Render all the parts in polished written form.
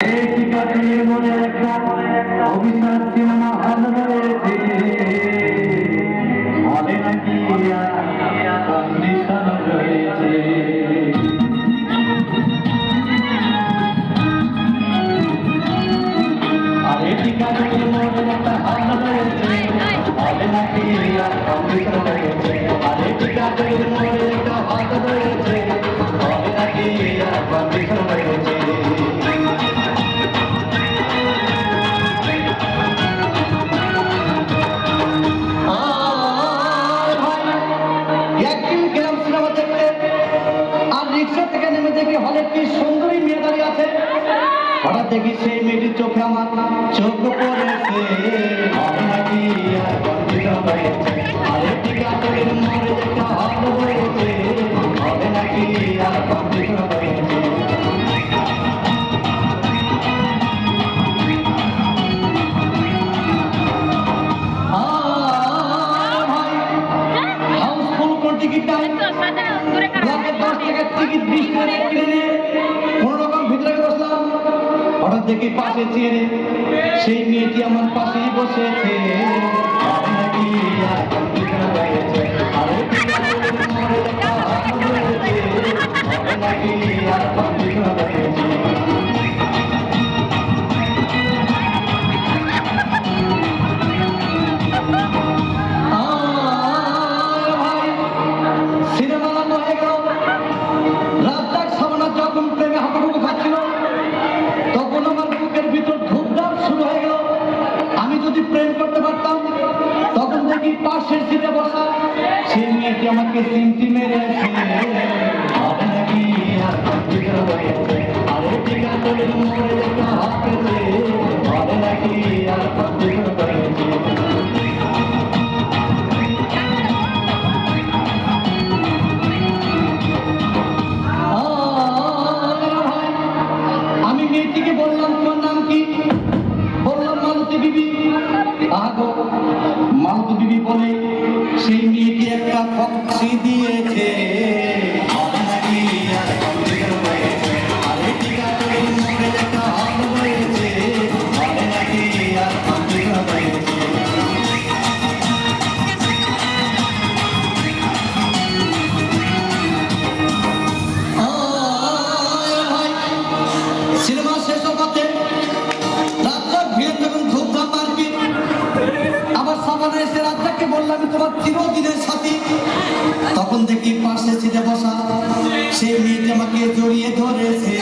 মনে একটা অভিশাপ সিনেমা হল রয়েছে, হলে নাকি কন্ডিশন রয়েছে। আরে টিকাটির মনে একটা হল রয়েছে, হলে নাকি কন্ডিশন রয়েছে। আরে টিকাটির মনে একটা হল রয়েছে, হলে নাকি কন্ডিশন রয়েছে। হঠাৎ দেখি সেই মেয়েটির চোখে আমার চোখ পড়েছে, আরেকটি কাপড়ের মরে একটা হাত হয়েছে, হবে নাকি আর কম্পিউটার হয়েছে। হাউসফুল কোন টিকিটটা 10 টাকার টিকিট 20 টাকা কিনে নিয়ে কোনোরকম ভিতরে বসলাম। হঠাৎ দেখি পাশে চেয়ারে সেই মেয়েটি আমার পাশেই বসেছে, পাশের সিটে বসা সেই মেয়েটি আমাকে সিমটি মেরেছে, হবে নাকি আর কম্পিউটার হয়েছে। আরে টিকা তোলে মরে একটা হাতেছে, হবে নাকি আর কম্পিউটার হয়েছে। আমি মেয়েটিকে বললাম তোমার নাম কি? বললাম মালতী বিবি। আগো মালতী বিবি বলে সেই মেয়েটি একটা পক্ষী দিয়েছে, হবে নাকি আর কম্পিউটার হয়েছে। আরে টিকা তোলে মরে একটা হাত হয়েছে, হবে নাকি আর কম্পিউটার হয়েছে। সিনেমা শেষ হতে রাজ্জাক ভিড় যখন ধূপধাপ মারপিট, আমার সামনে এসে রাজ্জাককে বললাম তোমার চিরদিনের সাথী। তখন দেখি পাশে সিটে বসা সেই মেয়েটি আমাকে জড়িয়ে ধরেছে,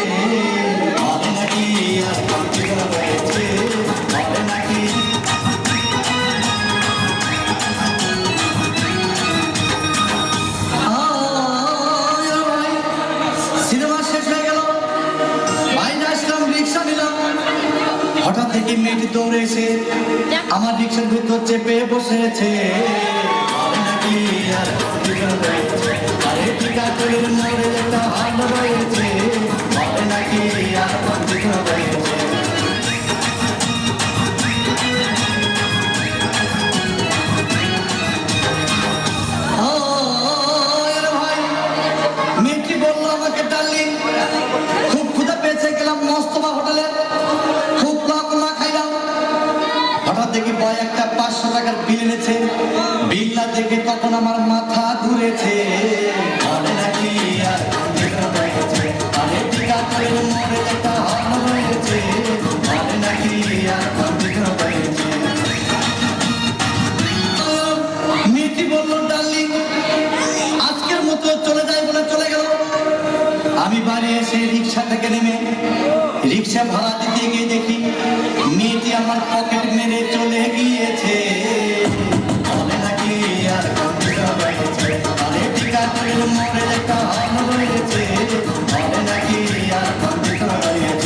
হবে নাকি আর কম্পিউটার হয়েছে, হবে নাকি। সিনেমা শেষ হয়ে গেল, বাইরে আসলাম, রিক্সা নিলাম। হঠাৎ দেখি মেয়েটি দৌড়ে এসে আমার রিক্সার ভিতর চেপে বসেছে, হবে নাকি আর কম্পিউটার হয়েছে। আরে টিকা তোলে মরে একটা হাত রয়েছে, হবে নাকি আর কম্পিউটার হয়েছে। মেয়েটি বললো আমাকে ডার্লিং খুব ক্ষুধা পেয়েছে, গেলাম মস্তফা হোটেলে খুব না খাইলাম। হঠাৎ দেখি বয় একটা 500 টাকার বিল এনেছে, বিল না দেখে তখন আমার মাথা ঘুরেছে, হবে নাকি আর কম্পিউটার হয়েছে। আরে টিকা তোলে মরে একটা হাত হয়েছে, হবে নাকি আর কম্পিউটার হয়েছে। মেয়েটি বললো ডার্লিং আজকের মতো চলে যাই বলে চলে গেল। আমি বাড়ি এসে রিক্সা থেকে নেমে রিক্সা ভাড়া দিতে গিয়ে দেখি মেয়েটি আমার পকেট মেরে চলে গিয়েছে, হবে নাকি আর কম্পিউটার হয়েছে। আরে টিকা তোলে মরে একটা হাত হয়েছে, হবে নাকি আর কম্পিউটার হয়েছে।